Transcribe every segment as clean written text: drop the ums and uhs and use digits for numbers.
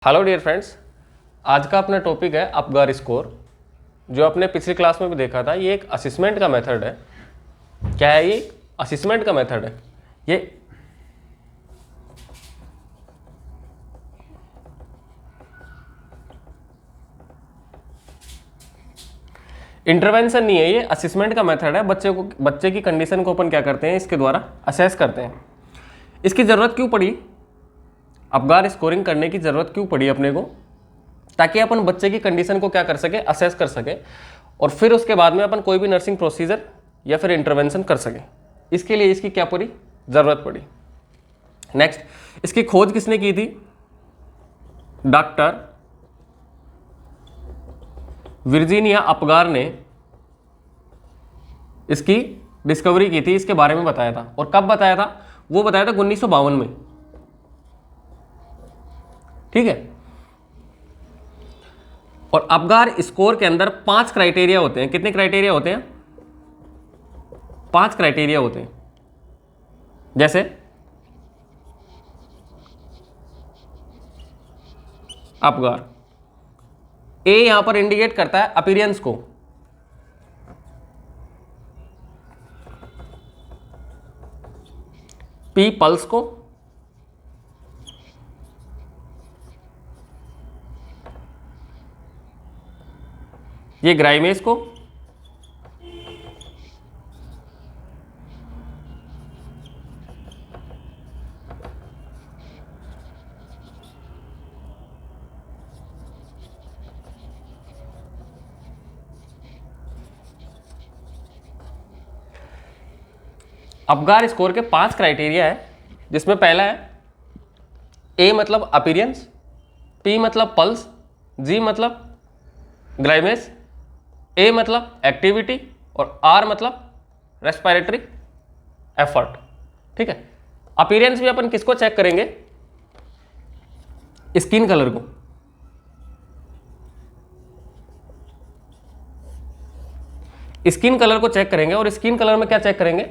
Hello dear friends, आज का अपना टॉपिक है अपगार स्कोर। जो आपने पिछली क्लास में भी देखा था, ये एक असेसमेंट का मेथड है। क्या है ये? असेसमेंट का मेथड है ये। इंटरवेंशन नहीं है, ये असेसमेंट का मेथड है। बच्चे की कंडीशन को अपन क्या करते हैं, इसके द्वारा असेस करते हैं। इसकी ज़रूरत क्यों पड़ी? अपगार स्कोरिंग करने की ज़रूरत क्यों पड़ी अपने को? ताकि अपन बच्चे की कंडीशन को क्या कर सके, असेस कर सके, और फिर उसके बाद में अपन कोई भी नर्सिंग प्रोसीजर या फिर इंटरवेंशन कर सके। इसके लिए इसकी क्या पड़ी, ज़रूरत पड़ी। नेक्स्ट, इसकी खोज किसने की थी? डॉक्टर वर्जीनिया अपगार ने इसकी डिस्कवरी की थी, इसके बारे में बताया था। और कब बताया था? वो बताया था 1952 में। ठीक है। और अपगार स्कोर के अंदर 5 क्राइटेरिया होते हैं। कितने क्राइटेरिया होते हैं? 5 क्राइटेरिया होते हैं। जैसे अपगार ए यहां पर इंडिकेट करता है अपीयरेंस को, पी पल्स को, ये ग्राइमेस को, अपगार स्कोर के 5 क्राइटेरिया है। जिसमें पहला है ए मतलब अपीयरेंस, पी मतलब पल्स, जी मतलब ग्राइमेस, ए मतलब एक्टिविटी और आर मतलब रेस्पिरेटरी एफर्ट। ठीक है। अपीयरेंस भी अपन किसको चेक करेंगे? स्किन कलर को। स्किन कलर को चेक करेंगे। और स्किन कलर में क्या चेक करेंगे?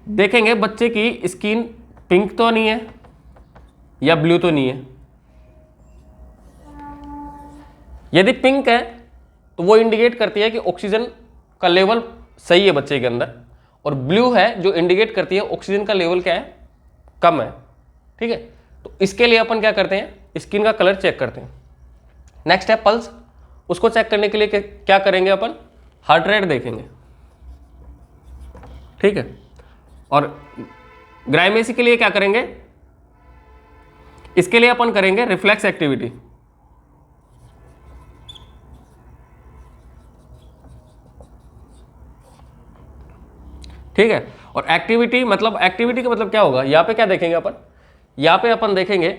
देखेंगे बच्चे की स्किन पिंक तो नहीं है या ब्लू तो नहीं है। यदि पिंक है तो वो इंडिकेट करती है कि ऑक्सीजन का लेवल सही है बच्चे के अंदर, और ब्लू है जो इंडिकेट करती है ऑक्सीजन का लेवल क्या है, कम है। ठीक है। तो इसके लिए अपन क्या करते हैं, स्किन का कलर चेक करते हैं। नेक्स्ट है पल्स। उसको चेक करने के लिए क्या करेंगे अपन? हार्ट रेट देखेंगे। ठीक है। और ग्राइमेसी के लिए क्या करेंगे? इसके लिए अपन करेंगे रिफ्लेक्स एक्टिविटी। ठीक है। और एक्टिविटी का मतलब क्या होगा? यहां पे क्या देखेंगे अपन? यहां पे अपन देखेंगे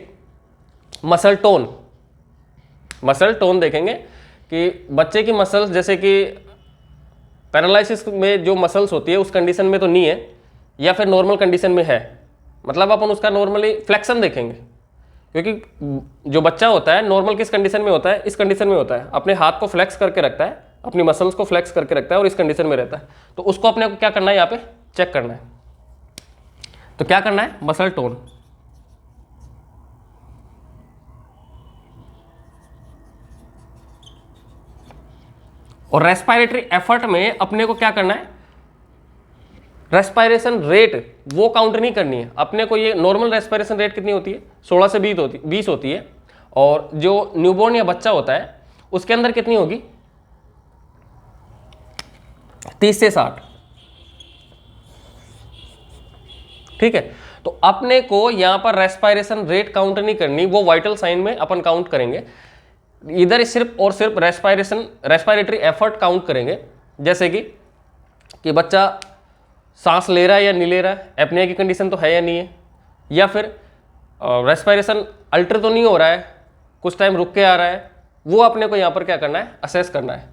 मसल टोन। मसल टोन देखेंगे कि बच्चे की मसल्स, जैसे कि पैरालिसिस में जो मसल्स होती है उस कंडीशन में तो नहीं है, या फिर नॉर्मल कंडीशन में है। मतलब अपन उसका नॉर्मली फ्लेक्शन देखेंगे, क्योंकि जो बच्चा होता है नॉर्मल किस कंडीशन में होता है? इस कंडीशन में होता है। अपने हाथ को फ्लेक्स करके रखता है, अपनी मसल्स को फ्लेक्स करके रखता है और इस कंडीशन में रहता है। तो उसको अपने को क्या करना है? यहाँ पे चेक करना है। तो क्या करना है? Muscle tone. और रेस्पिरेटरी एफर्ट में अपने को क्या करना है? रेस्पिरेशन रेट वो काउंट नहीं करनी है अपने को। ये नॉर्मल रेस्पिरेशन रेट कितनी होती है? 16 से 20 होती है। और जो न्यूबॉर्न या बच्चा होता है उसके अंदर कितनी होगी? 30 से 60। ठीक है। तो अपने को यहां पर रेस्पिरेशन रेट काउंट नहीं करनी, वो वाइटल साइन में अपन काउंट करेंगे। इधर सिर्फ और सिर्फ रेस्पिरेटरी एफर्ट काउंट करेंगे। जैसे कि बच्चा सांस ले रहा है या नहीं ले रहा है, एपनिया की कंडीशन तो है या नहीं है, या फिर रेस्पिरेशन अल्टर तो नहीं हो रहा है, कुछ टाइम रुक के आ रहा है, वो अपने को यहाँ पर क्या करना है? असेस करना है।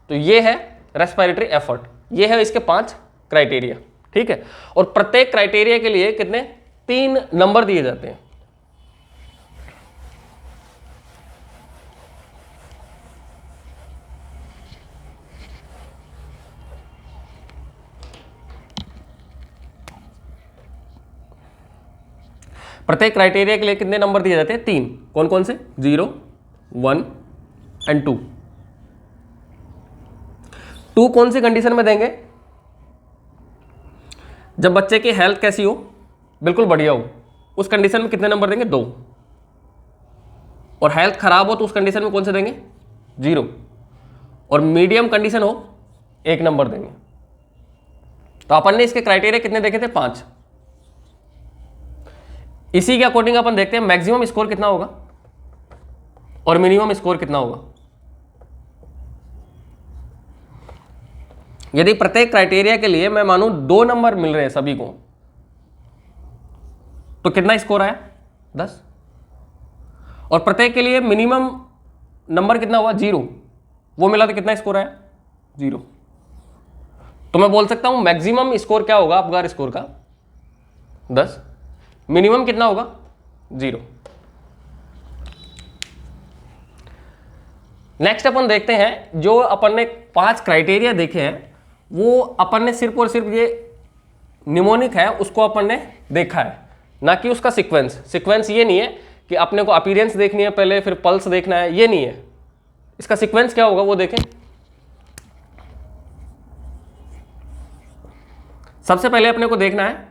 तो ये है रेस्पिरेटरी एफर्ट। ये है इसके 5 क्राइटेरिया। ठीक है। और प्रत्येक क्राइटेरिया के लिए कितने? 3 नंबर दिए जाते हैं। प्रत्येक क्राइटेरिया के लिए कितने नंबर दिए जाते हैं? 3। कौन कौन से? 0, 1 एंड 2। 2 कौन सी कंडीशन में देंगे? जब बच्चे की हेल्थ कैसी हो? बिल्कुल बढ़िया हो, उस कंडीशन में कितने नंबर देंगे? 2। और हेल्थ खराब हो तो उस कंडीशन में कौन से देंगे? 0। और मीडियम कंडीशन हो 1 नंबर देंगे। तो अपन ने इसके क्राइटेरिया कितने देखे थे? 5। इसी के अकॉर्डिंग अपन देखते हैं मैक्सिमम स्कोर कितना होगा और मिनिमम स्कोर कितना होगा। यदि प्रत्येक क्राइटेरिया के लिए मैं मानूं 2 नंबर मिल रहे हैं सभी को, तो कितना स्कोर आया? 10। और प्रत्येक के लिए मिनिमम नंबर कितना हुआ? 0। वो मिला तो कितना स्कोर आया? 0। तो मैं बोल सकता हूं मैक्सिमम स्कोर क्या होगा अपगार स्कोर का? 10। मिनिमम कितना होगा? 0। नेक्स्ट अपन देखते हैं, जो अपन ने 5 क्राइटेरिया देखे हैं वो अपन ने सिर्फ और सिर्फ ये निमोनिक है उसको अपन ने देखा है, ना कि उसका सीक्वेंस ये नहीं है कि अपने को अपीयरेंस देखनी है पहले फिर पल्स देखना है, ये नहीं है। इसका सीक्वेंस क्या होगा वो देखें। सबसे पहले अपने को देखना है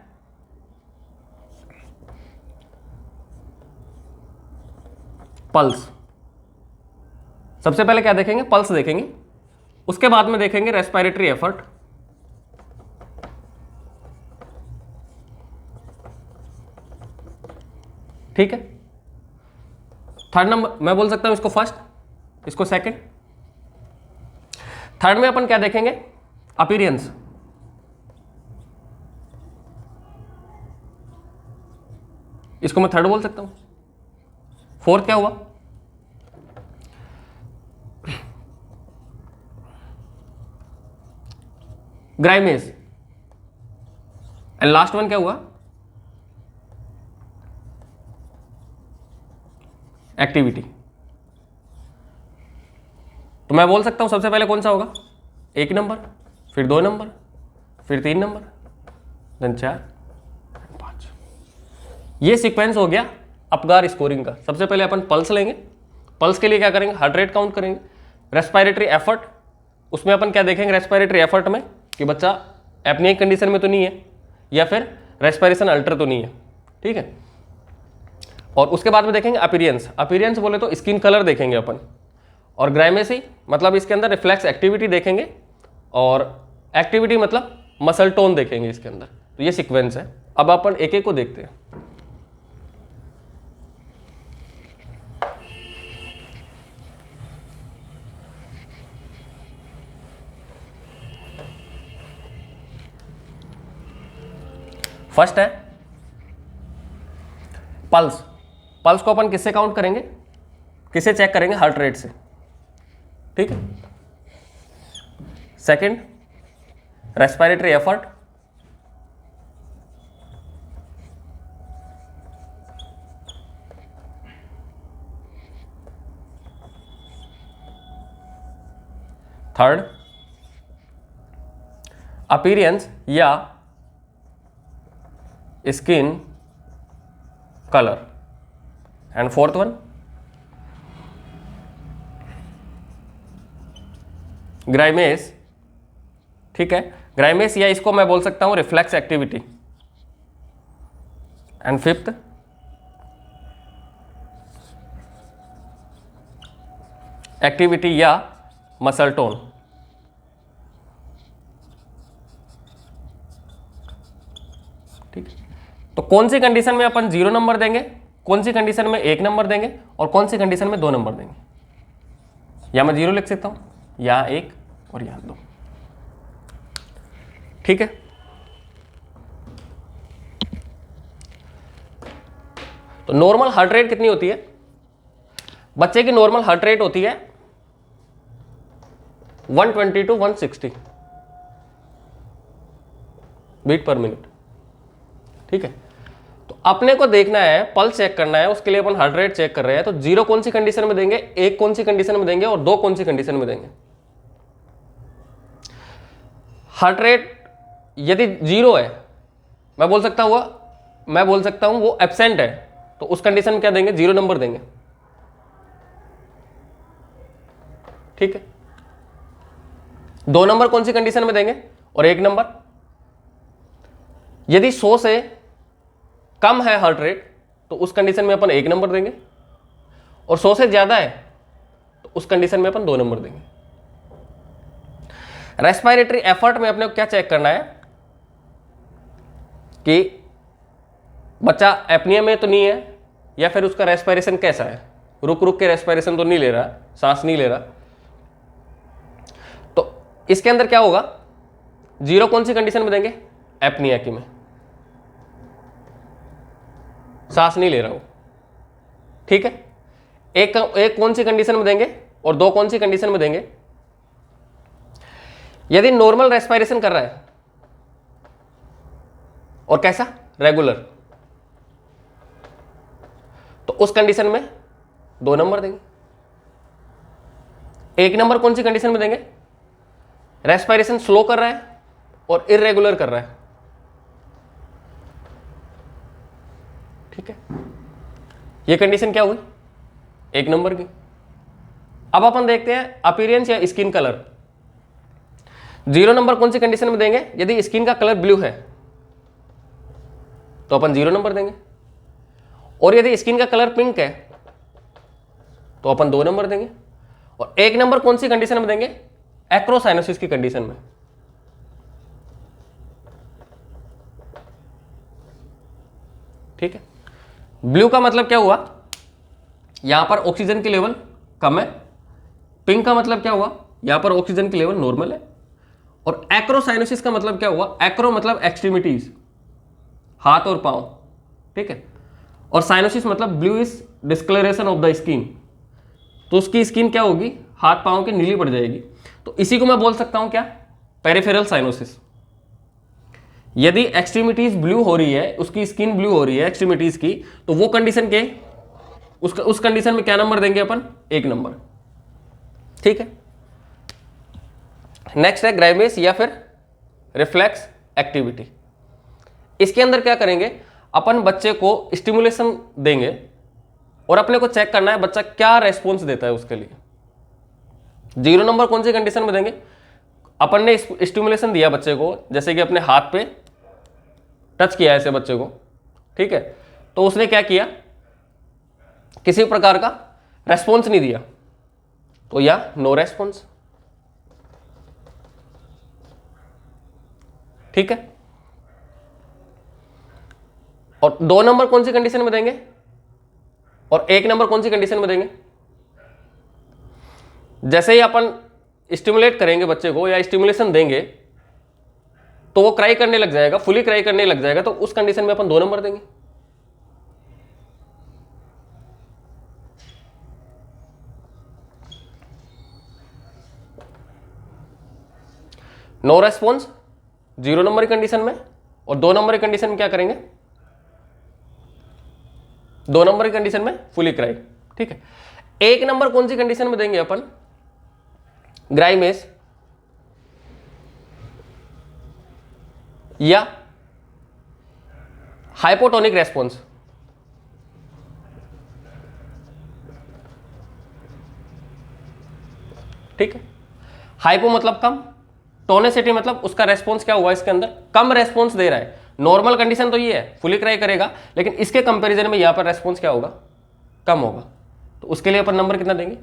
पल्स। सबसे पहले क्या देखेंगे? पल्स देखेंगे। उसके बाद में देखेंगे रेस्पिरेटरी एफर्ट, ठीक है। थर्ड नंबर मैं बोल सकता हूं इसको फर्स्ट, इसको सेकंड। थर्ड में अपन क्या देखेंगे? अपीयरेंस। इसको मैं थर्ड बोल सकता हूं। फोर्थ क्या हुआ? ग्राइमेज। एंड लास्ट वन क्या हुआ? एक्टिविटी। तो मैं बोल सकता हूं सबसे पहले कौन सा होगा? 1 नंबर, फिर 2 नंबर, फिर 3 नंबर, देन 4, 5। ये सीक्वेंस हो गया अपगार स्कोरिंग का। सबसे पहले अपन पल्स लेंगे। पल्स के लिए क्या करेंगे? हार्ट रेट काउंट करेंगे। रेस्पिरेटरी एफर्ट, उसमें अपन क्या देखेंगे रेस्पिरेटरी एफर्ट में कि बच्चा एपनिक कंडीशन में तो नहीं है या फिर रेस्पिरेशन अल्टर तो नहीं है, ठीक है। और उसके बाद में देखेंगे अपीयरेंस। अपीयरेंस बोले तो स्किन कलर देखेंगे अपन, और ग्राइमेसी मतलब इसके अंदर रिफ्लेक्स एक्टिविटी देखेंगे, और एक्टिविटी मतलब मसल टोन देखेंगे इसके अंदर। तो ये सीक्वेंस है। अब अपन एक एक को देखते हैं। फर्स्ट है पल्स। पल्स को अपन किससे काउंट करेंगे? किसे चेक करेंगे? हार्ट रेट से, ठीक है। Second respiratory effort, third appearance या skin colour, and fourth one grimace, ठीक है। ग्राइमेस या इसको मैं बोल सकता हूं reflex activity, and fifth activity या मसल टोन। ठीक है। तो कौन सी कंडीशन में अपन 0 नंबर देंगे, कौन सी कंडीशन में 1 नंबर देंगे, और कौन सी कंडीशन में 2 नंबर देंगे? या मैं 0 लिख सकता हूं, या 1 और या 2, ठीक है। तो नॉर्मल हार्ट रेट कितनी होती है? बच्चे की नॉर्मल हार्ट रेट होती है 120 to 160 बीट पर मिनट, ठीक है। तो अपने को देखना है, पल्स चेक करना है, उसके लिए अपन हार्ट रेट चेक कर रहे हैं। तो 0 कौन सी कंडीशन में देंगे, 1 कौन सी कंडीशन में देंगे, और 2 कौन सी कंडीशन में देंगे? हार्ट रेट यदि 0 है, मैं बोल सकता हूं वो एब्सेंट है, तो उस कंडीशन में क्या देंगे, 0 नंबर देंगे। ठीक है, 2 नंबर कौन सी कंडीशन में देंगे, और 1 नंबर यदि 100 से कम है हार्ट रेट तो उस कंडीशन में अपन 1 नंबर देंगे, और 100 से ज्यादा है तो उस कंडीशन में अपन 2 नंबर देंगे। रेस्पिरेटरी एफर्ट में अपने को क्या चेक करना है कि बच्चा एपनिया में तो नहीं है, या फिर उसका रेस्पिरेशन कैसा है, रुक रुक के रेस्पिरेशन तो नहीं ले रहा, सांस नहीं ले रहा। तो इसके अंदर क्या होगा, 0 कौन सी कंडीशन में देंगे, एपनिया की में, सांस नहीं ले रहा हो। ठीक है, एक कौन सी कंडीशन में देंगे और 2 कौन सी कंडीशन में देंगे, यदि नॉर्मल रेस्पिरेशन कर रहा है और कैसा, रेगुलर, तो उस कंडीशन में 2 नंबर देंगे। 1 नंबर कौन सी कंडीशन में देंगे, रेस्पिरेशन स्लो कर रहा है और इरेगुलर कर रहा है। ठीक है, ये कंडीशन क्या हुई, 1 नंबर की। अब अपन देखते हैं अपीयरेंस या स्किन कलर। 0 नंबर कौन सी कंडीशन में देंगे, यदि स्किन का कलर ब्लू है तो अपन 0 नंबर देंगे, और यदि स्किन का कलर पिंक है तो अपन 2 नंबर देंगे, और 1 नंबर कौन सी कंडीशन में देंगे, एक्रोसाइनोसिस की कंडीशन में। ठीक है, ब्लू का मतलब क्या हुआ, यहां पर ऑक्सीजन की लेवल कम है, पिंक का मतलब क्या हुआ, यहां पर ऑक्सीजन की लेवल नॉर्मल है, और एक्रोसाइनोसिस का मतलब क्या हुआ, एक्रो मतलब एक्सट्रीमिटीज, हाथ और पांव। ठीक है, और साइनोसिस मतलब blue is discoloration of the skin, तो उसकी स्किन क्या होगी, हाथ पांव की नीली पड़ जाएगी। तो इसी को मैं बोल सकता हूं क्या, पेरिफेरल साइनोसिस। यदि एक्सट्रीमिटीज ब्लू हो रही है, उसकी स्किन ब्लू हो रही है एक्सट्रीमिटीज की, तो वो कंडीशन के उस कंडीशन में क्या नंबर देंगे अपन, 1 नंबर। ठीक है, नेक्स्ट है ग्राइमेस या फिर रिफ्लेक्स एक्टिविटी। इसके अंदर क्या करेंगे, अपन बच्चे को स्टिमुलेशन देंगे और अपने को चेक करना है बच्चा क्या रेस्पॉन्स देता है उसके लिए। 0 नंबर कौन सी कंडीशन में देंगे, अपन ने स्टिमुलेशन दिया बच्चे को, जैसे कि अपने हाथ पे टच किया ऐसे बच्चे को, ठीक है, तो उसने क्या किया, किसी प्रकार का रेस्पॉन्स नहीं दिया, तो या नो रेस्पॉन्स। ठीक है, और 2 नंबर कौन सी कंडीशन में देंगे और 1 नंबर कौन सी कंडीशन में देंगे, जैसे ही अपन स्टिमुलेट करेंगे बच्चे को या स्टिमुलेशन देंगे तो वो क्राई करने लग जाएगा, फुली क्राई करने लग जाएगा, तो उस कंडीशन में अपन 2 नंबर देंगे। नो रेस्पॉन्स 0 नंबर की कंडीशन में, और 2 नंबर की कंडीशन में क्या करेंगे, 2 नंबर की कंडीशन में फुली क्राई। ठीक है, 1 नंबर कौन सी कंडीशन में देंगे अपन, ग्राइमेस या हाइपोटोनिक रेस्पॉन्स। ठीक है, हाइपो मतलब कम, टोनिसिटी मतलब उसका रेस्पॉन्स क्या हुआ, इसके अंदर कम रेस्पॉन्स दे रहा है। नॉर्मल कंडीशन तो ये है, फुली क्राई करेगा, लेकिन इसके कंपैरिजन में यहां पर रेस्पॉन्स क्या होगा, कम होगा, तो उसके लिए अपन नंबर कितना देंगे,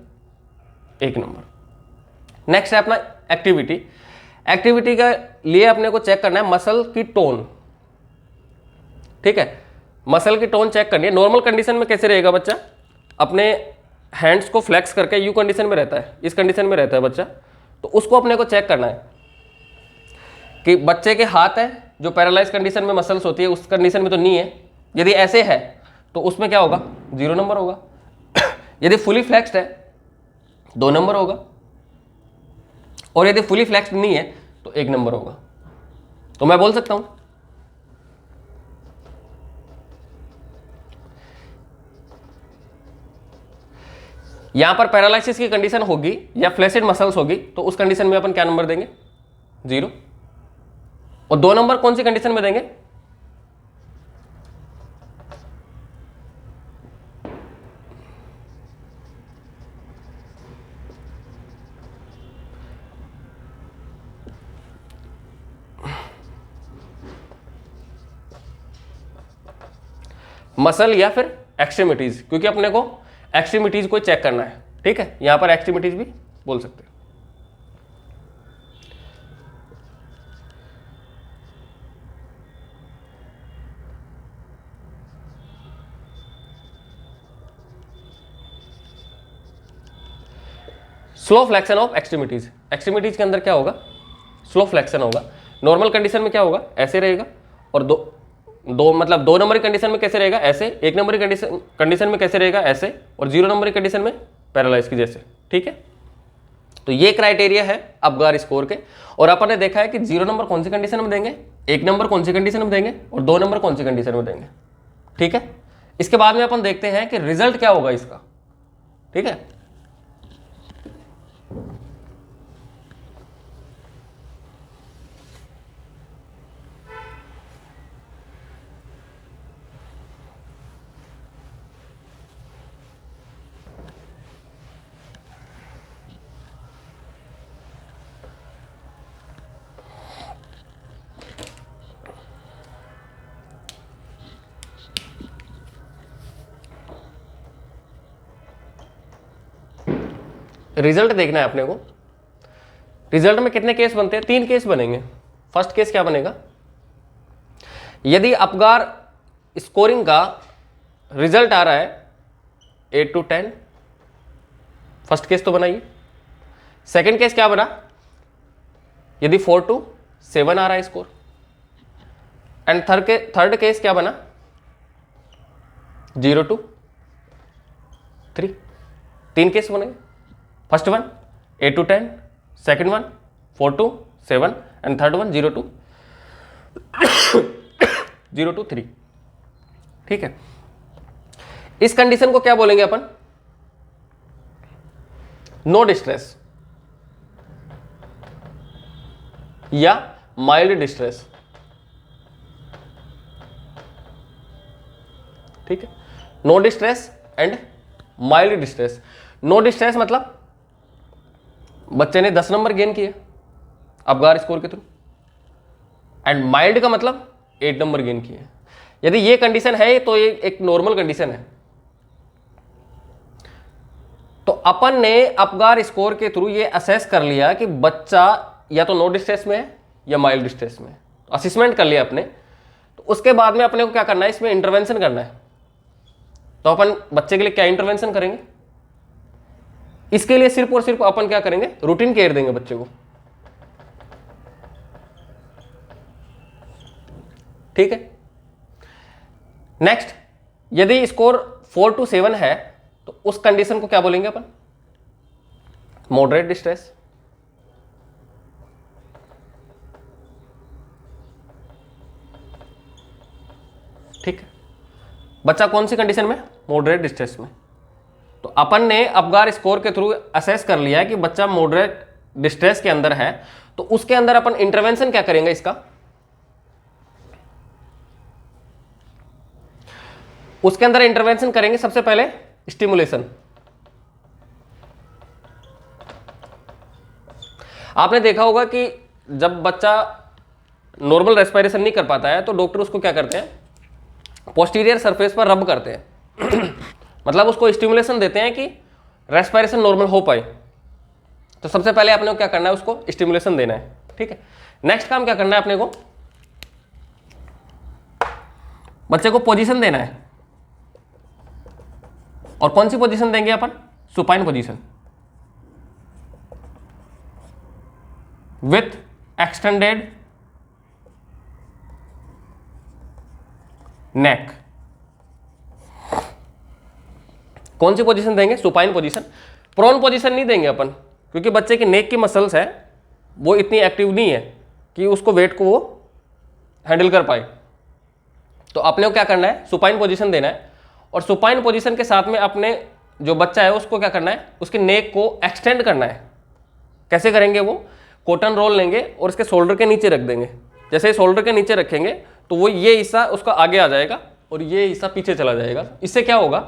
1 नंबर। नेक्स्ट है अपना एक्टिविटी। एक्टिविटी के लिए अपने को चेक करना है मसल की टोन। ठीक है, मसल की टोन चेक करनी है। नॉर्मल कंडीशन में कैसे रहेगा बच्चा, अपने हैंड्स को फ्लेक्स करके यू कंडीशन में रहता है, इस कंडीशन में रहता है बच्चा, तो उसको अपने को चेक करना है कि बच्चे के हाथ है जो पैरालाइज कंडीशन में मसल्स होती है उस कंडीशन में तो नहीं है। यदि ऐसे है तो उसमें क्या होगा, 0 नंबर होगा। यदि फुली फ्लेक्स्ड है 2 नंबर होगा, और यदि फुली फ्लेक्स्ड नहीं है तो 1 नंबर होगा। तो मैं बोल सकता हूं यहां पर पैरालिसिस की कंडीशन होगी या फ्लैसिड मसल्स होगी, तो उस कंडीशन में अपन क्या नंबर देंगे, 0। और 2 नंबर कौन सी कंडीशन में देंगे, मसल या फिर एक्सट्रीमिटीज, क्योंकि अपने को एक्सट्रीमिटीज को चेक करना है, ठीक है। यहां पर एक्सट्रीमिटीज भी बोल सकते हैं। Slow flexion of extremities, extremities के अंदर क्या होगा, स्लो फ्लेक्शन होगा। नॉर्मल कंडीशन में क्या होगा, ऐसे रहेगा, और मतलब 2 नंबर की कंडीशन में कैसे रहेगा, ऐसे। 1 नंबर की कंडीशन में कैसे रहेगा, ऐसे। और 0 नंबर की कंडीशन में पैरालाइज की जैसे, ठीक है। तो ये क्राइटेरिया है अपगार स्कोर के। और अपन ने देखा है कि 0 नंबर कौन सी कंडीशन में देंगे, 1 नंबर कौन सी कंडीशन में देंगे, और 2 नंबर कौन सी कंडीशन में देंगे, ठीक है। इसके बाद में अपन देखते हैं कि रिजल्ट क्या होगा इसका, ठीक है। रिजल्ट देखना है अपने को। रिजल्ट में कितने केस बनते हैं, 3 केस बनेंगे। फर्स्ट केस क्या बनेगा, यदि अपगार स्कोरिंग का रिजल्ट आ रहा है 8 to 10, फर्स्ट केस तो बनाइए। सेकंड केस क्या बना, यदि 4 to 7 आ रहा है स्कोर। एंड थर्ड केस क्या बना, 0 to 3। 3 केस बनेंगे। First one 8 to 10, second one 4 to 7, and third one 0 to 3, ठीक है। इस कंडीशन को क्या बोलेंगे अपन, नो डिस्ट्रेस या माइल्ड डिस्ट्रेस, ठीक है। No distress and mild distress. No distress मतलब बच्चे ने 10 नंबर गेन किए अपगार स्कोर के थ्रू, एंड माइल्ड का मतलब 8 नंबर गेन किए। यदि ये कंडीशन है तो ये एक नॉर्मल कंडीशन है। तो अपन ने अपगार स्कोर के थ्रू ये असेस कर लिया कि बच्चा या तो नो डिस्ट्रेस में है या माइल्ड डिस्ट्रेस में, असेसमेंट कर लिया अपने। तो उसके बाद में अपने को क्या करना है, इसमें इंटरवेंशन करना है। तो अपन बच्चे के लिए क्या इंटरवेंशन करेंगे, इसके लिए सिर्फ और सिर्फ अपन क्या करेंगे, रूटीन केयर देंगे बच्चे को, ठीक है। नेक्स्ट, यदि स्कोर 4 to 7 है तो उस कंडीशन को क्या बोलेंगे अपन, मॉडरेट डिस्ट्रेस, ठीक है। बच्चा कौन सी कंडीशन में, मॉडरेट डिस्ट्रेस में। तो अपन ने अपगार स्कोर के थ्रू असेस कर लिया है कि बच्चा मॉडरेट डिस्ट्रेस के अंदर है। तो उसके अंदर अपन इंटरवेंशन क्या करेंगे इसका, उसके अंदर इंटरवेंशन करेंगे सबसे पहले स्टिमुलेशन। आपने देखा होगा कि जब बच्चा नॉर्मल रेस्पिरेशन नहीं कर पाता है तो डॉक्टर उसको क्या करते हैं, पोस्टीरियर सरफेस पर रब करते हैं मतलब उसको स्टिमुलेशन देते हैं कि रेस्पिरेशन नॉर्मल हो पाए। तो सबसे पहले अपने को क्या करना है, उसको स्टिमुलेशन देना है, ठीक है। नेक्स्ट काम क्या करना है अपने को, बच्चे को पोजीशन देना है। और कौन सी पोजीशन देंगे अपन, सुपाइन पोजीशन विथ एक्सटेंडेड नेक। कौन सी पोजीशन देंगे, सुपाइन पोजीशन। प्रोन पोजीशन नहीं देंगे अपन, क्योंकि बच्चे की नेक की मसल्स है वो इतनी एक्टिव नहीं है कि उसको वेट को वो हैंडल कर पाए। तो अपने को क्या करना है, सुपाइन पोजीशन देना है। और सुपाइन पोजीशन के साथ में अपने जो बच्चा है उसको क्या करना है, उसके नेक को एक्सटेंड करना है। कैसे करेंगे, वो कॉटन रोल लेंगे और उसके शोल्डर के नीचे रख देंगे। जैसे शोल्डर के नीचे रखेंगे तो वो ये हिस्सा उसका आगे आ जाएगा और ये हिस्सा पीछे चला जाएगा। इससे क्या होगा,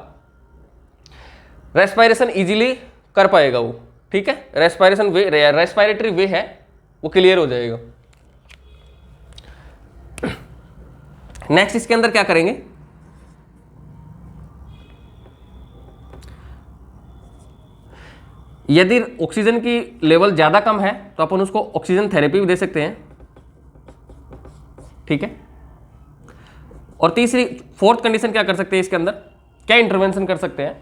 रेस्पिरेशन इजीली कर पाएगा वो, ठीक है। रेस्पिरेशन वे, रेस्पिरेटरी वे है वो क्लियर हो जाएगा। नेक्स्ट इसके अंदर क्या करेंगे, यदि ऑक्सीजन की लेवल ज़्यादा कम है तो अपन उसको ऑक्सीजन थेरेपी भी दे सकते हैं, ठीक है। और तीसरी फोर्थ कंडीशन क्या कर सकते हैं इसके अंदर, क्या इंटरवेंशन कर सकते हैं,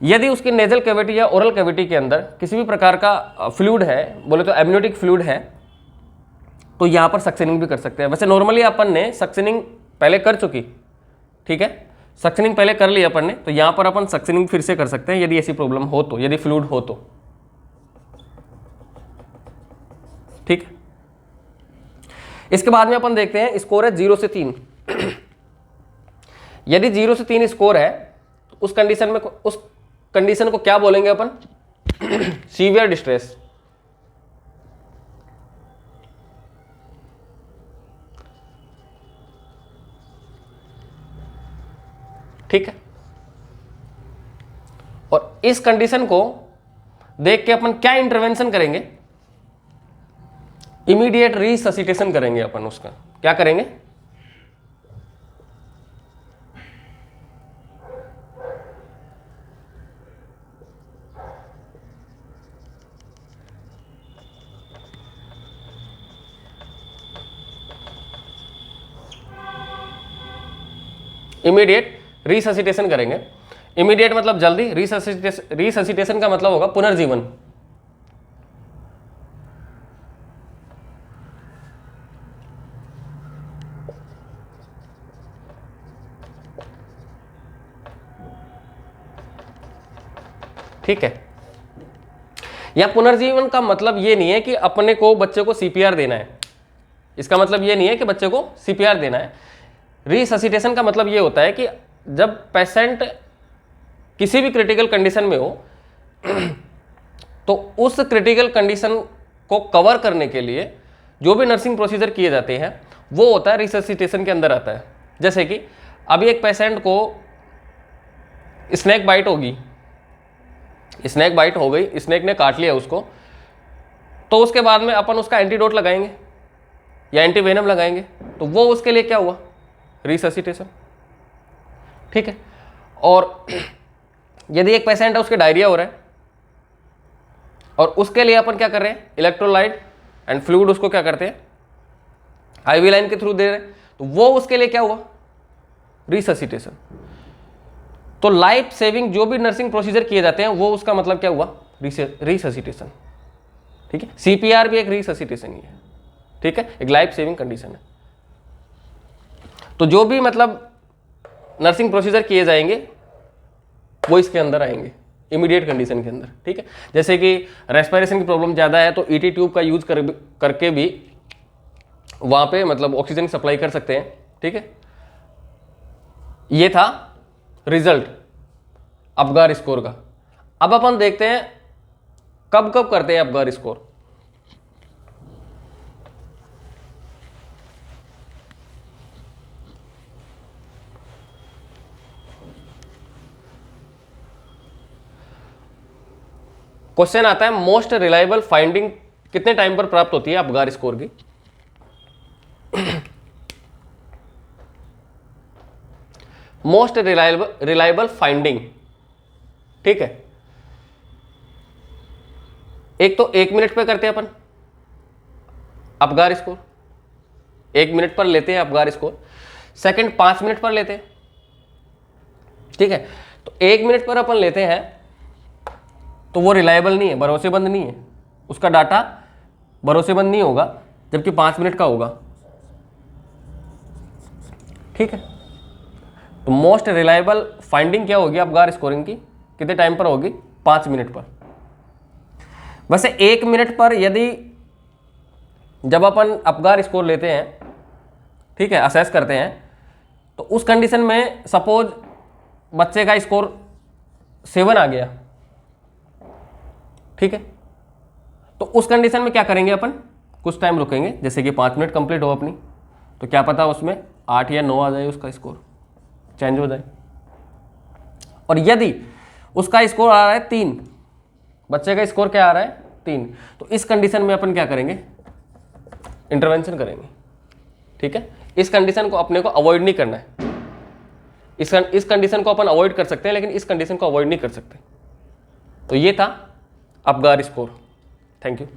यदि उसकी नेजल कैविटी या ओरल कैविटी के अंदर किसी भी प्रकार का फ्लूइड है, बोले तो एमनियोटिक फ्लूइड है, तो यहाँ पर सक्शनिंग भी कर सकते हैं। वैसे नॉर्मली अपन ने सक्शनिंग पहले कर चुकी, ठीक है, सक्शनिंग पहले कर ली अपन ने, तो यहाँ पर अपन सक्शनिंग फिर से कर सकते हैं यदि ऐसी प्रॉब्लम हो तो, यदि फ्लूइड हो तो, ठीक है। इसके बाद में अपन देखते हैं स्कोर है 0 से 3। यदि 0 से 3 स्कोर है तो उस कंडीशन को क्या बोलेंगे अपन, सीवियर डिस्ट्रेस, ठीक है। और इस कंडीशन को देख के अपन क्या इंटरवेंशन करेंगे, इमीडिएट रिससिटेशन करेंगे अपन। उसका क्या करेंगे, इमीडिएट रिससिटेशन करेंगे। इमीडिएट मतलब जल्दी, रिससिटेशन का मतलब होगा पुनर्जीवन, ठीक है। या पुनर्जीवन का मतलब ये नहीं है कि अपने को बच्चे को सीपीआर देना है, इसका मतलब ये नहीं है कि बच्चे को सीपीआर देना है। रिससिटेशन का मतलब ये होता है कि जब पेशेंट किसी भी क्रिटिकल कंडीशन में हो तो उस क्रिटिकल कंडीशन को कवर करने के लिए जो भी नर्सिंग प्रोसीजर किए जाते हैं वो होता है रिससिटेशन के अंदर आता है। जैसे कि अभी एक पेशेंट को स्नेक बाइट होगी, स्नेक बाइट हो गई, स्नेक ने काट लिया उसको, तो उसके बाद में अपन उसका एंटीडोट लगाएंगे या एंटीवेनम लगाएंगे, तो वो उसके लिए क्या हुआ, रिससिटेशन, ठीक है। और यदि एक पेशेंट है उसके डायरिया हो रहा है और उसके लिए अपन क्या कर रहे हैं, इलेक्ट्रोलाइट एंड फ्लूइड उसको क्या करते हैं, आईवी लाइन के थ्रू दे रहे हैं, तो वो उसके लिए क्या हुआ, रिससिटेशन। तो लाइफ सेविंग जो भी नर्सिंग प्रोसीजर किए जाते हैं वो उसका मतलब क्या हुआ, रिससिटेशन, ठीक है। सीपीआर भी एक रिससिटेशन ही है, ठीक है, एक लाइफ सेविंग कंडीशन है। तो जो भी मतलब नर्सिंग प्रोसीजर किए जाएंगे वो इसके अंदर आएंगे, इमीडिएट कंडीशन के अंदर, ठीक है। जैसे कि रेस्पिरेशन की प्रॉब्लम ज़्यादा है तो ईटी ट्यूब का यूज करके भी वहाँ पे मतलब ऑक्सीजन सप्लाई कर सकते हैं, ठीक है। ये था रिजल्ट अपगार स्कोर का। अब अपन देखते हैं कब कब करते हैं अपगार स्कोर। क्वेश्चन आता है मोस्ट रिलायबल फाइंडिंग कितने टाइम पर प्राप्त होती है अपगार स्कोर की। मोस्ट रिलायबल फाइंडिंग, ठीक है। एक तो 1 मिनट पे करते हैं अपन अपगार स्कोर, 1 मिनट पर लेते हैं अपगार स्कोर। सेकंड 5 मिनट पर लेते हैं, ठीक है। तो 1 मिनट पर अपन लेते हैं तो वो रिलायबल नहीं है, भरोसेमंद नहीं है, उसका डाटा भरोसेमंद नहीं होगा, जबकि 5 मिनट का होगा, ठीक है। तो मोस्ट रिलायबल फाइंडिंग क्या होगी अपगार स्कोरिंग की, कितने टाइम पर होगी, 5 मिनट पर। वैसे 1 मिनट पर यदि जब अपन अपगार स्कोर लेते हैं, ठीक है, असेस करते हैं, तो उस कंडीशन में सपोज बच्चे का स्कोर 7 आ गया, ठीक है, तो उस कंडीशन में क्या करेंगे अपन, कुछ टाइम रुकेंगे, जैसे कि 5 मिनट कंप्लीट हो अपनी, तो क्या पता उसमें 8 या 9 आ जाए, उसका स्कोर चेंज हो जाए। और यदि उसका स्कोर आ रहा है 3, बच्चे का स्कोर क्या आ रहा है 3, तो इस कंडीशन में अपन क्या करेंगे, इंटरवेंशन करेंगे, ठीक है। इस कंडीशन को अपने को अवॉइड नहीं करना है, इस कंडीशन को अपन अवॉइड कर सकते हैं लेकिन इस कंडीशन को अवॉइड नहीं कर सकते। तो ये था अपगार स्कोर। Thank you.